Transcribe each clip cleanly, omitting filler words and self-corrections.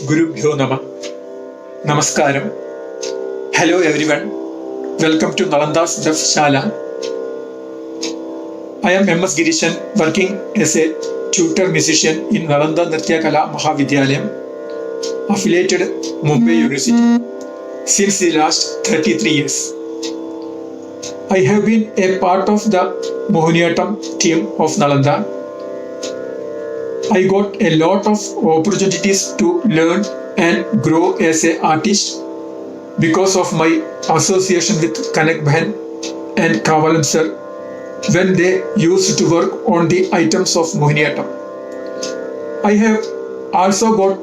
Gurubhyo Nama. Namaskaram. Hello everyone. Welcome to Nalanda's Deaf Shala. I am M.S. Girishan, working as a tutor musician in Nalanda Nritya Kala Mahavidyalayam, affiliated Mumbai University, since the last 33 years. I have been a part of the Mohiniyattam team of Nalanda. I got a lot of opportunities to learn and grow as an artist because of my association with Kanak Bahan and Kavalam sir when they used to work on the items of Mohiniyattam. I have also got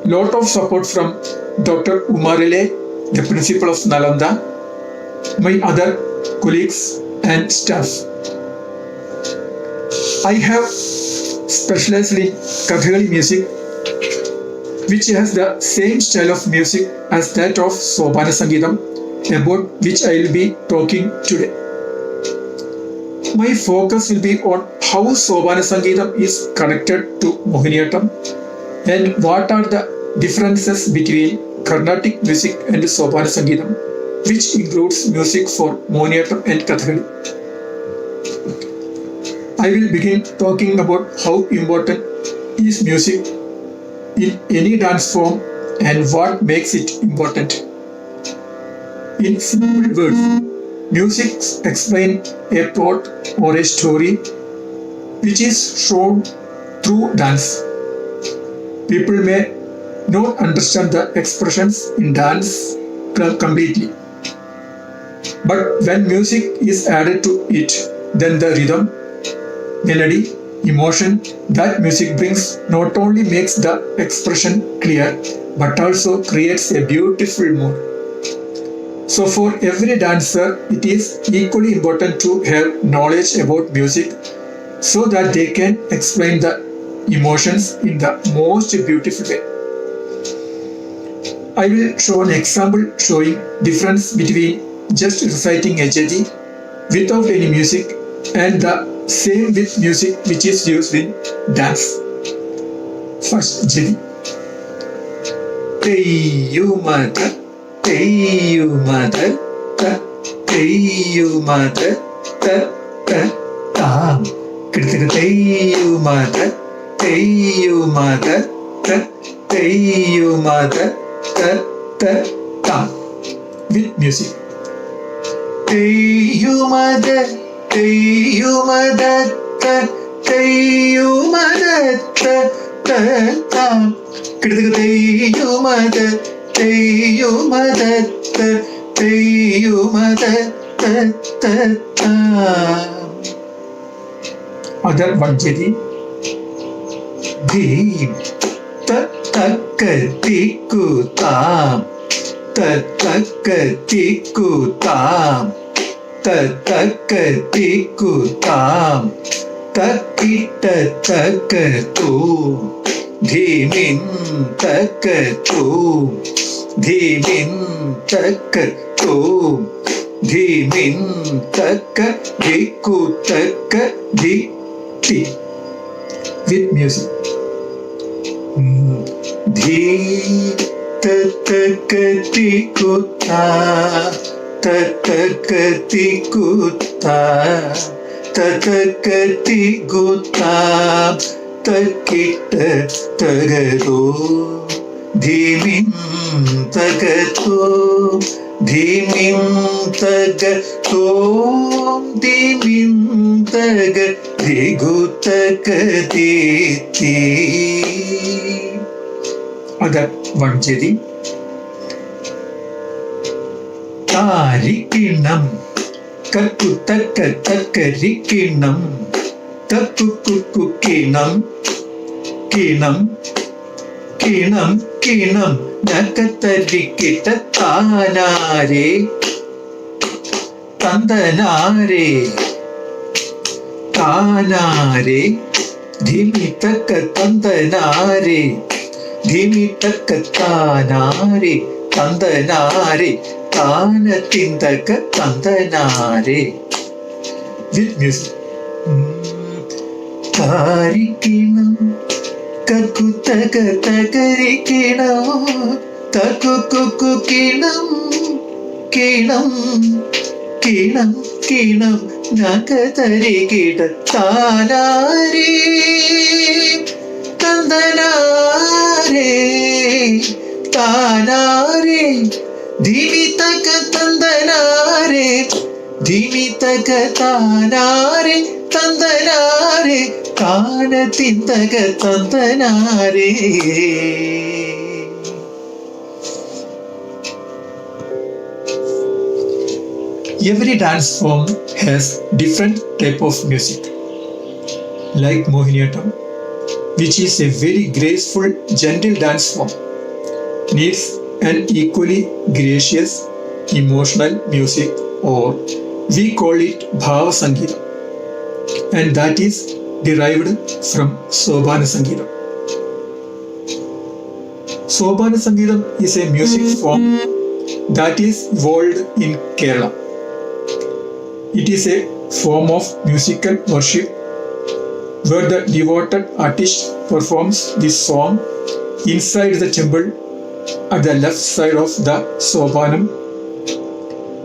lot of support from Dr. Umarele, the principal of Nalanda, my other colleagues and staff. I have specialized in Kathakali music, which has the same style of music as that of Sobhana Sangeetam, about which I will be talking today. My focus will be on how Sobhana Sangeetam is connected to Mohiniyattam and what are the differences between Carnatic music and Sobhana Sangeetam, which includes music for Mohiniyattam and Kathakali. I will begin talking about how important is music in any dance form and what makes it important. In simple words, music explains a plot or a story which is shown through dance. People may not understand the expressions in dance completely, but when music is added to it, then the rhythm, melody, emotion that music brings not only makes the expression clear but also creates a beautiful mood. So for every dancer, it is equally important to have knowledge about music so that they can explain the emotions in the most beautiful way. I will show an example showing difference between just reciting a jati without any music and the same with music which is used in dance. First, jati. Teyu mata, ta, teyu mata, ta, ta. Kritika teyu mata, ta, teyu mata, ta. With music. Teyu mata. Teyu madatta, teyu madatta, ta. Kritika teyu madatta, teyu madatta, teyu madatta, ta. Other one jati. Dheem, ta takatiku tam, ta takatiku tam. Takatiku tam, takita takatu, dhimin takatu, dhimin takatu, dhimin takadiku takaditi. With music. Dhi takatiku tam. Tatakati gutta, tatakati gutta, takita tagato, dhimin tagato, dhimin tagato, dhimin tagati gutta kaditi. Other one jati. Tarikinam, kakku takka takkarikinam, takkukukinam, kinam, nakatarikita tanare, tandanare, dhimi takka tandanare, dhimi takka tandanare, Tana tindaka tandanare. With music. Tarikinam, കക്കു തക തകരി കിണം തകു കുക്കു കിണം കിണം കിണം കിണം നഗതരി കിട താനാരേ തന്ദനാരേ താനാരേ ധിമി തക തന്ദനാരേ ധിമി തക താനാരേ തന്ദനാരേ താനത്തിൻ തക തന്ദനാരേ. Every dance form has different type of music. Like Mohiniyattam, which is a very graceful, gentle dance form, needs an equally gracious, emotional music, or we call it Bhava Sangeetam, and that is derived from Sobhana Sangeetam. Sobhana Sangeetam is a music form that is evolved in Kerala. It is a form of musical worship where the devoted artist performs this song inside the temple at the left side of the Sobhanam,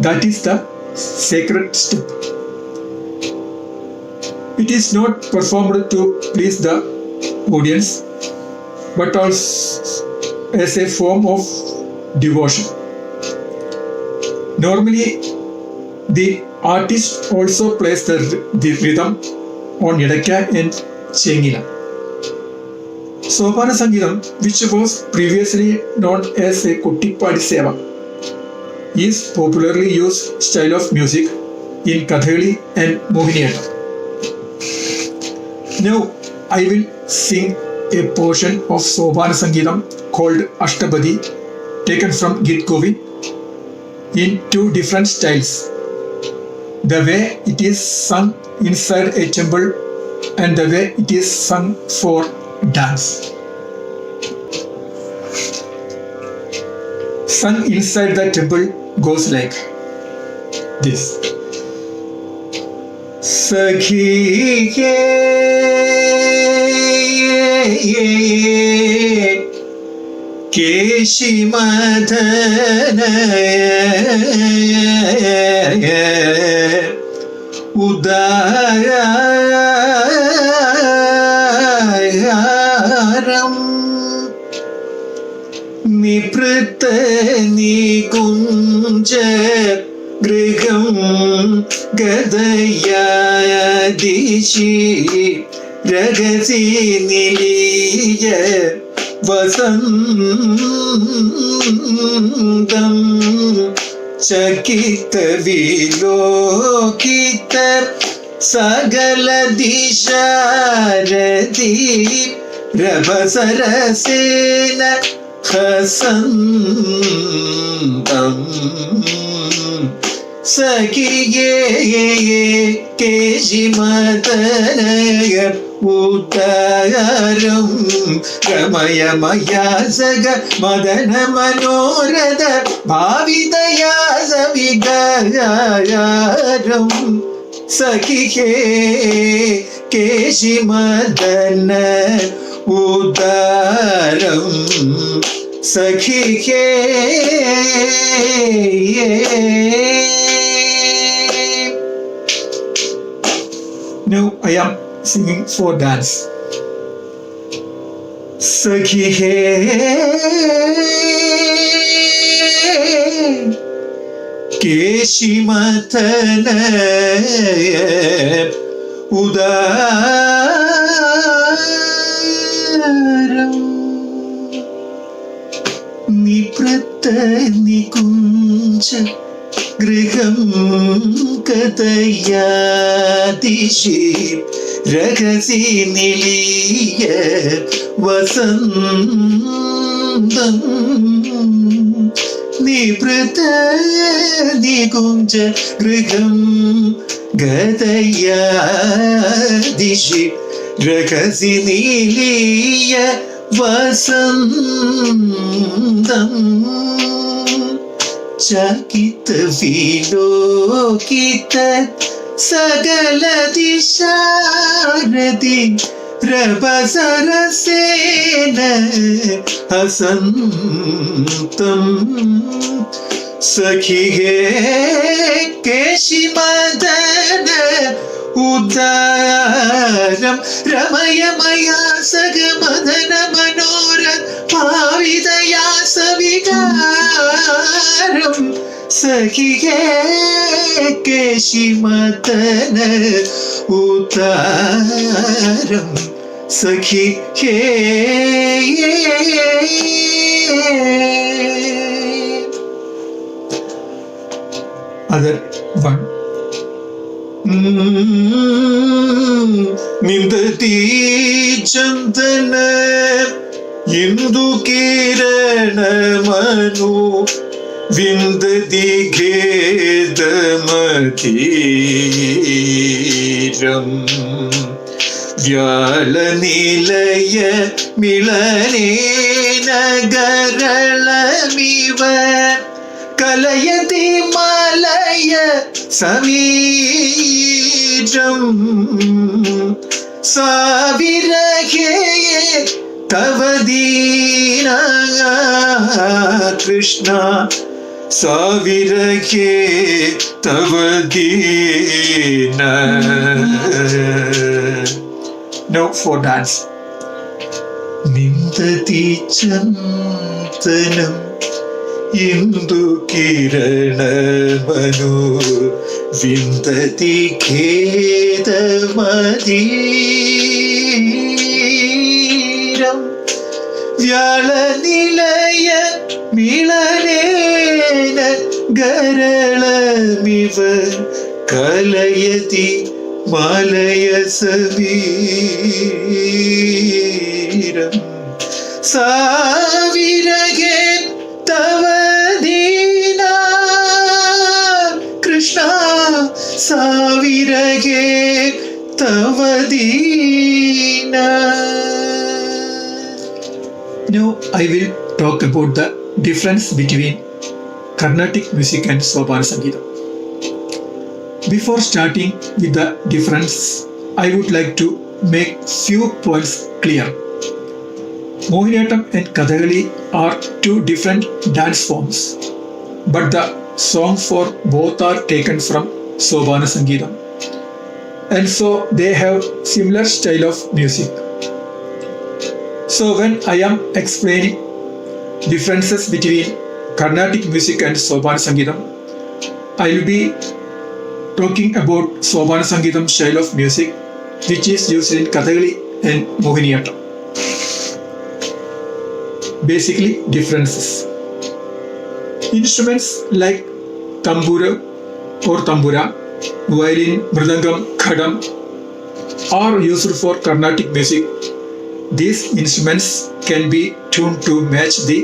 that is the sacred step. It is not performed to please the audience but also as a form of devotion. Normally, the artist also plays the rhythm on Yadakka and Chengila. Sobhana Sangeetam, which was previously known as a Kuttipadi Seva, is popularly used style of music in Kathakali and Mohiniyattam. Now I will sing a portion of Sobhana Sangeetam called Ashtabadi, taken from Git Govind, in two different styles. The way it is sung inside a temple and the way it is sung for dance. Sung inside the temple goes like this. Sakhi ke keshi madhana ഉദാരം നിപൃത നികുഞ്ച ഗൃഹം ഗദയാദിശി രഗസി നിലീയ വസന്തം ചകിത വിലോകിത സകല ദിശാരതി രഭസരസേന ഹസന്തം സഖിയേ കേശിമതനയ ഉദാരം രമയമയാസക മദന മനോരഥ ഭാവിതയാസ വികാരം സഖിയേ കേശിമദന ഉദാരം സഖിയേ. Now I am singing for dance. Sakhi hai keshi matana udaram niprata nikunja ഗൃഹം കഥയാദിശി രഹസി നിലീയ വസന്തം നിപൃത നികുഞ്ച ഗൃഹം ഗതയാദിശി രഹസി നിലീയ വസന്തം ചകിത വിലോകിത സകല ദിശാരതി രഭസരസേന ഹസന്തം സഖിഹേ കേശിമദന ഉദാരം രമയമയാ സഗമദന മനോരഥ ഭാവിതയാ സവികാരം സഖിഹേ കേശിമദന ഉദാരം സഖിഹേ. Other one. നിന്ദതി Chandana Indu കിരണ Manu വിന്ദതി ഖേദമതീരം വ്യാളനിലയ മിളനേ നഗരളമിവ കലയതി Malaya സമീരം സാവിരഹേ tawa Deena Krishna സാവിരഹേ tawa Deena. Now for dance. നിന്ദതി ചന്ദനം ഇന്ദു കിരണ മനു വിന്ദതി ഖേദമതീരം വ്യാളനിലയ മിളനേന ഗരളമിവ കലയതി മലയ സമീരം സാവിരഹേ തവ ദീന കൃഷ്ണ സാവിരഹേ തവ ദീന. Now I will talk about the difference between Carnatic music and Sobhana Sangeetam. Before starting with the difference, I would like to make few points clear. Mohiniyattam and Kathakali are two different dance forms, but the song for both are taken from Sobhana Sangeetam, and so they have similar style of music. So when I am explaining differences between Carnatic music and Sobhana Sangeetam, I will be talking about Sobhana Sangeetam style of music which is used in Kathakali and Mohiniyattam. Basically differences. Instruments like tambura or tambura, violin, mridangam, khadam are used for Carnatic music. These instruments can be tuned to match the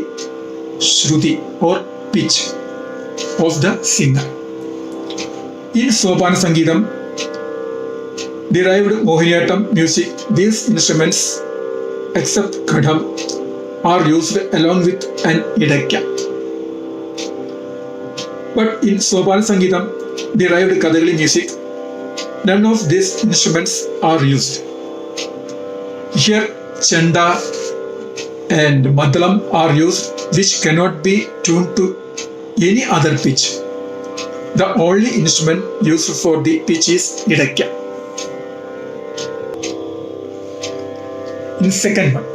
shruti or pitch of the singer. In Sobhana Sangeetam, derived Mohiniyattam music, these instruments except khadam are used along with an idakya. But in Sobhana Sangeetam, derived Kathakali music, none of these instruments are used. Here, chanda and madlam are used, which cannot be tuned to any other pitch. The only instrument used for the pitch is idakya. In second one,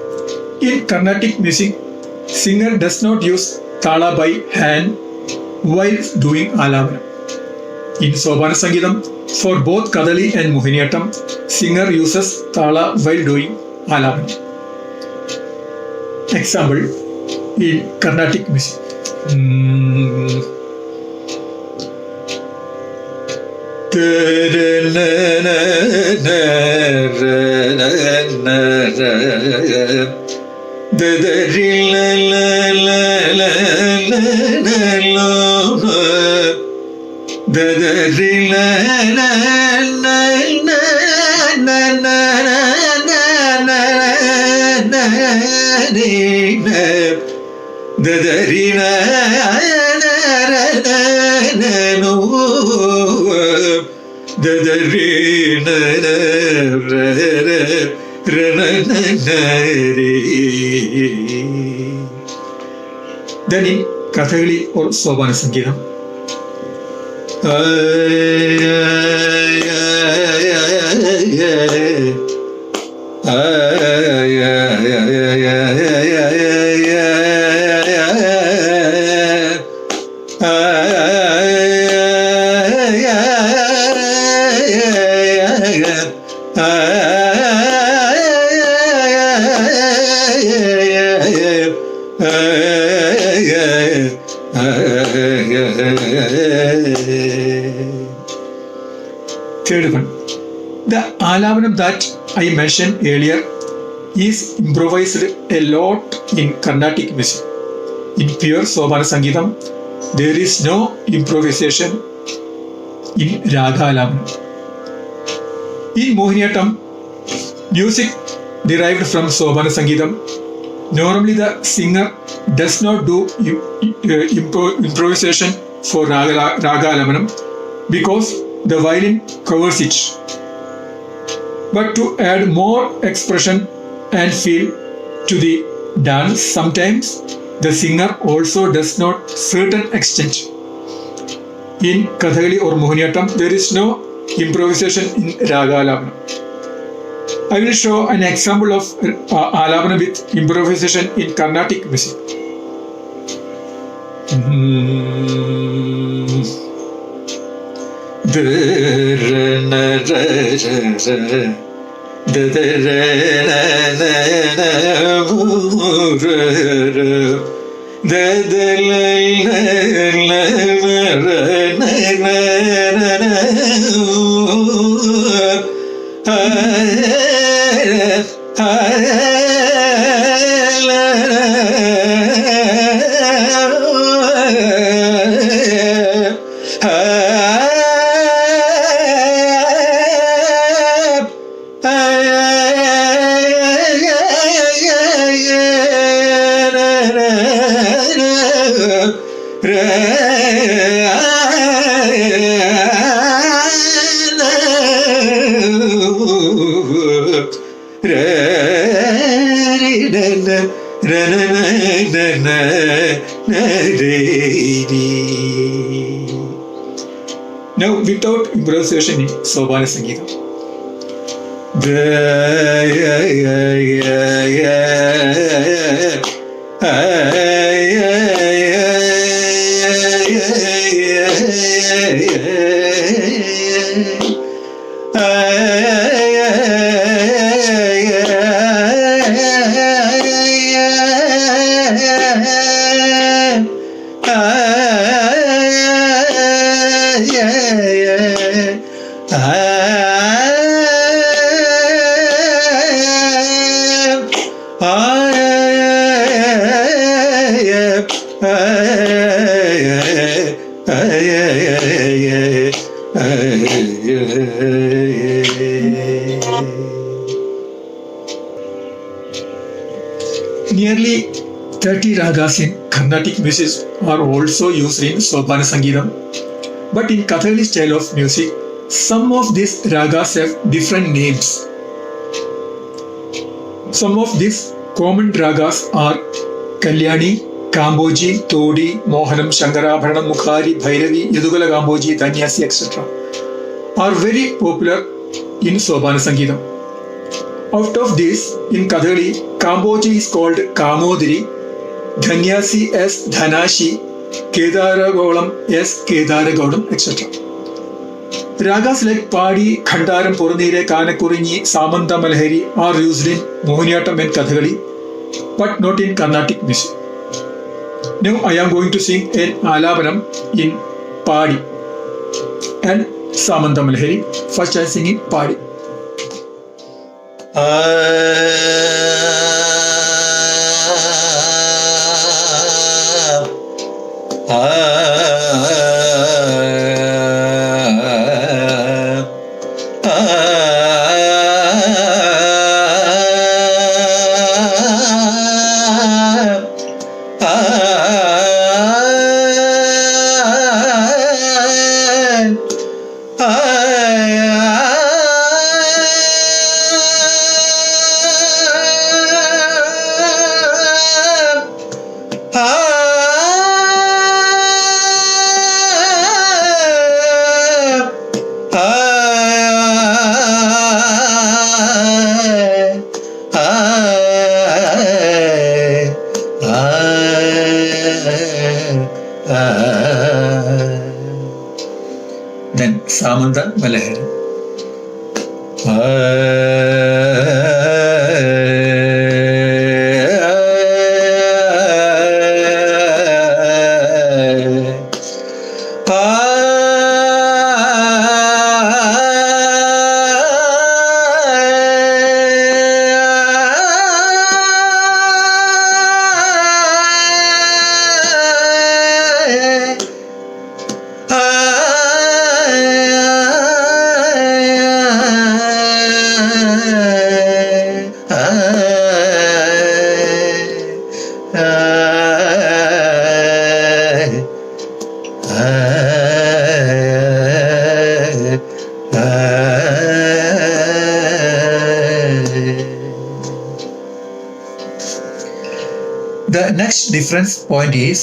in Carnatic music, singer does not use tala by hand while doing alavanam. In Sobhana Sangeetam, for both Kathakali and Mohiniyattam, singer uses tala while doing alavanam. Example in Carnatic music. Then in Kathakali or Sobhana Sangeetam, third one, the Alavanam that I mentioned earlier is improvised a lot in Carnatic music. In pure Sobhana Sangeetam, there is no improvisation in Raga Alavanam. In Mohiniyattam, music derived from Sobhana Sangeetam, normally the singer does not do improvisation for Raga Alavanam because the violin covers it. But to add more expression and feel to the dance, sometimes the singer also does not certain extent. In Kathakali or Mohiniyattam, there is no improvisation in Raga Alavanam. I will show an example of Alavanam with improvisation in Carnatic music. Now, without improvisation in Sobhana Sangeetam. Nearly 30 ragas in Carnatic music are also used in Sobhana Sangeetam. But in Kathakali style of music, some of these ragas have different names. Some of these common ragas are Kalyani, Kamboji, Todi, Mohanam, Shankarabharanam, Mukhari, Bhairavi, Yadugala Kamboji, Danyasi, etc. are very popular in Sobhana Sangeetam. Out of these, in Kathakali, Kamboji is called Kamodari, Dhanyasi as Dhanashi, Kedaragaulam as Kedaragaulam, etc. Ragas like Padi, Khandaram, Purunire, Kanakurini, Samanta Malhari are used in Mohiniyattam and Kathakali, but not in Carnatic music. Now I am going to sing an Alavanam in Padi and Samanta Malhari. First I sing in Padi. Hemanta Malahari. The next difference point is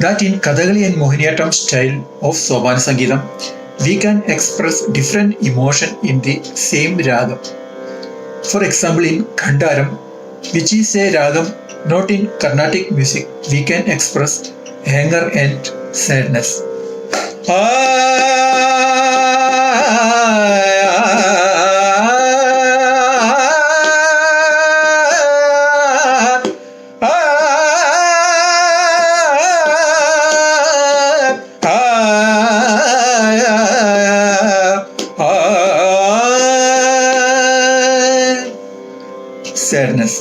that in Kathakali and Mohiniyattam style of Sobhana Sangeetam, we can express different emotion in the same ragam. For example, in Khandaram, which is a ragam not in Carnatic music, we can express anger and sadness. Sadness.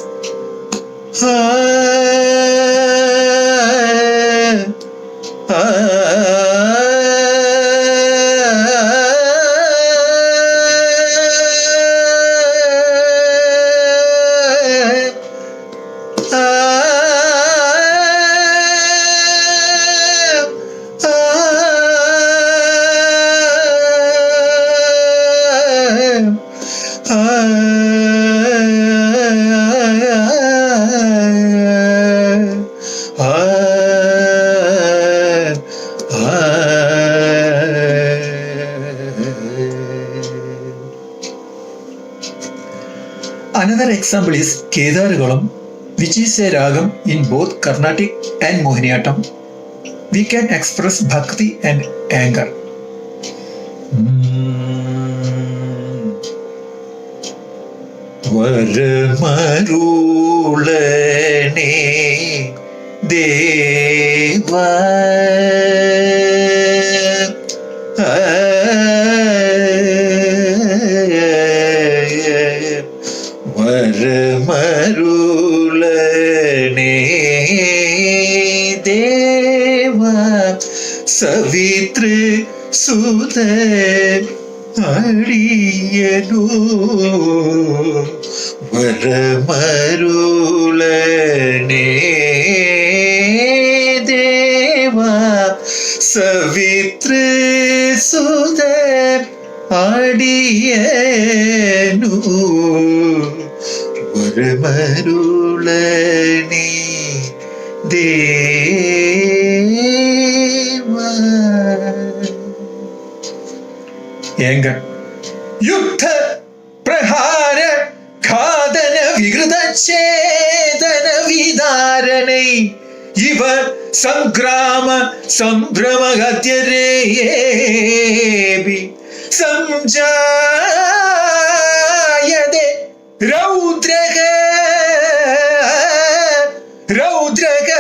Another example is Kedarugalam, which is a ragam in both Carnatic and Mohiniyattam. We can express bhakti and anger. വരമരുളനേ Deva വരമരുളനേ Deva സവിതൃ സുത അടിയനോ വരമരുളനേ Deva സവിതൃ സുത അടിയനോ വരമരുളനേ Deva. Anger. യുദ്ധ പ്രഹാര ഘാതന വികൃത ചേതന വിദാരണൈ ഇവ സംഗ്രാമ സംഭ്രമഗദ്യരേബി സംജായതേ രൗദ്രക രൗദ്രക.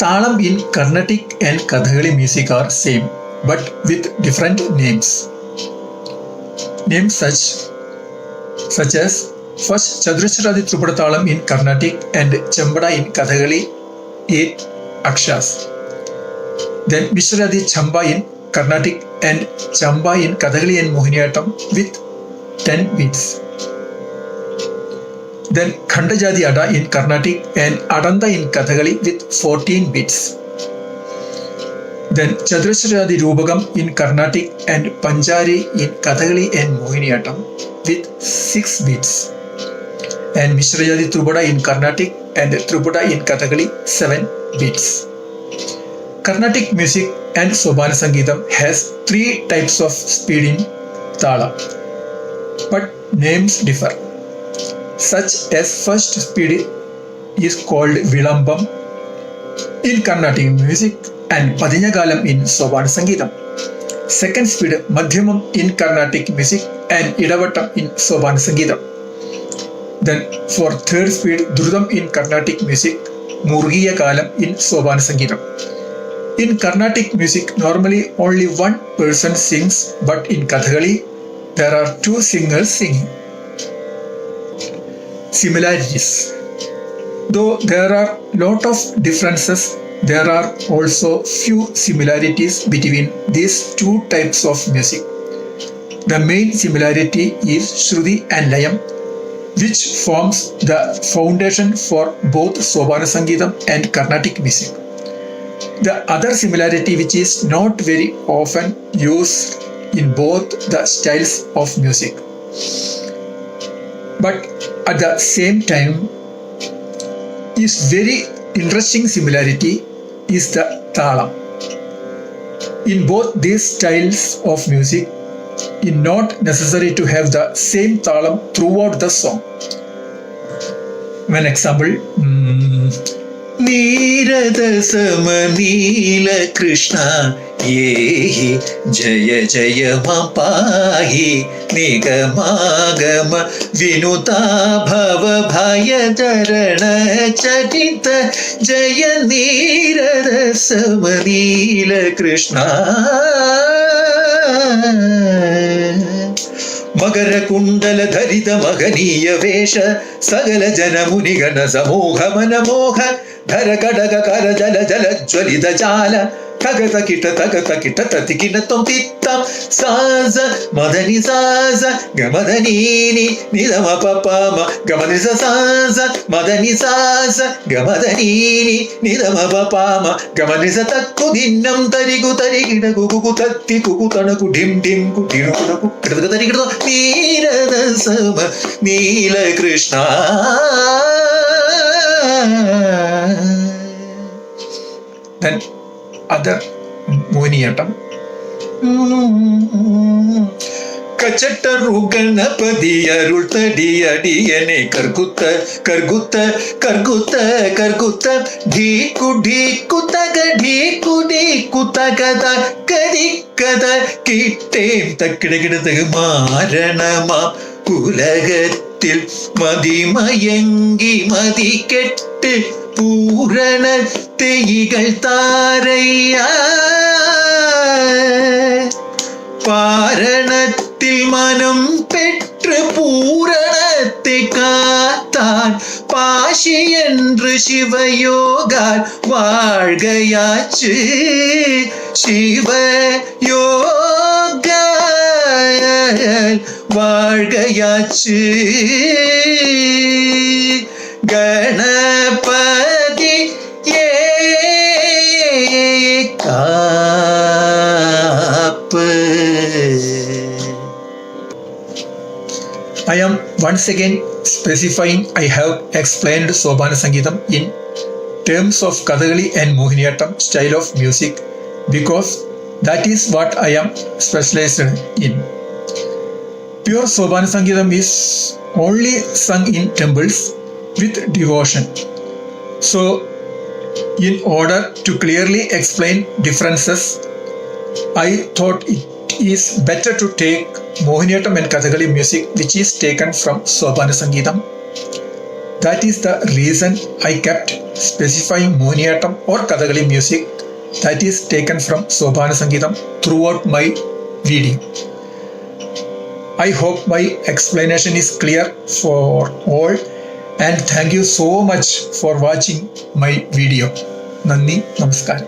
Talam in Carnatic and Kathakali music are same, but with different names. Names such as first Chaturashradi Tripura Talam in Carnatic and Chambada in Kathakali 8 akshas. Then Vishradi Chamba in Carnatic and Chamba in Kathakali and Mohiniyattam with 10 beats. Then Khandajadi Ada in Carnatic and Adanda in Kathakali with 14 beats. Then Chaturashradi Rubagam in Carnatic and Panjari in Kathakali and Mohiniyattam with 6 beats. And Mishrajadi Trubada in Carnatic and Trubada in Kathakali 7 beats. Carnatic music and Sobhana Sangeetam has 3 types of speed in Tala, but names differ. Such as first speed is called Vilambam in Carnatic music and Padinjakalam in Sovana Sangeetam. Second speed Madhyamam in Carnatic music and Idavattam in Sovana Sangeetam. Then for third speed Drudam in Carnatic music, Murgiya Kalam in Sovana Sangeetam. In Carnatic music, normally only one person sings, but in Kathakali, there are two singers singing. Similarities. Though there are lot of differences, there are also few similarities between these two types of music. The main similarity is Shruti and Layam, which forms the foundation for both Sovana Sangeetam and Carnatic music. The other similarity, which is not very often used in both the styles of music, but at the same time is very interesting similarity, is the talam. In both these styles of music, it is not necessary to have the same talam throughout the song. One example, Neerada സമനീല Krishna യേഹി Jaya Jaya പാഹി നിഗമാഗമ വിനുതാ ഭവ ഭയതരണ ചരിത ജയ നീരദ സമനീല കൃഷ്ണ മകരകുണ്ടല ധരിത മഹനീയ വേഷ സകല ജനമുനിഗണ സമൂഹ മനമോഹ ധര കടക കര ജല ജല ജ്വലിത ജാല തകത കിട്ട തതികിന ത്വം തിത്തം സാസ മദനി സാസ ഗമദനീനി നിദമ പപമ ഗമനി സാസ മദനി സാസ ഗമദനീനി നിദമ പപമ ഗമനി സ തക്കു ദിന്നം തരികു തരികിട കുകു തത്തി കുകു തണകു ഡിം ഡിം കുടിനു കുടകു കിടക തരികിട നീരദ സമ നീല Krishna. Then other Mohiniyattam. കച്ചട്ടറു Ganapathi അരുൾ തടിയടിയനെ കർഗുത്ത കർഗുത്ത കർഗുത്ത കർഗുത്ത ഢീക്കു ഢീക്കു തക ഢീക്കു ഢീക്കു തകത കരിക്കത കിട്ടേം തക്കിടകിടത് മാരണമാ കുലകത്തിൽ മതിമയങ്കി മതികെട്ട് പൂരണത്തെ ഇകൾ താരയ്യ പാരണത്തിൽ മനം പെற்று പൂരണത്തെ കാത്താൻ பாஷி என்று சிவயோகால் வாழ்கையாச்சு சிவயோகால் வாழ்கையாச்சு கணபதி காப்பு. I am once again specifying I have explained Sovana Sangeetam in terms of Kathakali and Mohiniyattam style of music because that is what I am specialized in. Pure Sovana Sangeetam is only sung in temples with devotion. So, in order to clearly explain differences, I thought it is better to take Mohiniyattam and Kathakali music which is taken from Sovana Sangeetam. That is the reason I kept specifying Mohiniyattam or Kathakali music that is taken from Sovana Sangeetam throughout my video. I hope my explanation is clear for all and thank you so much for watching my video. Nandi, Namaskaram.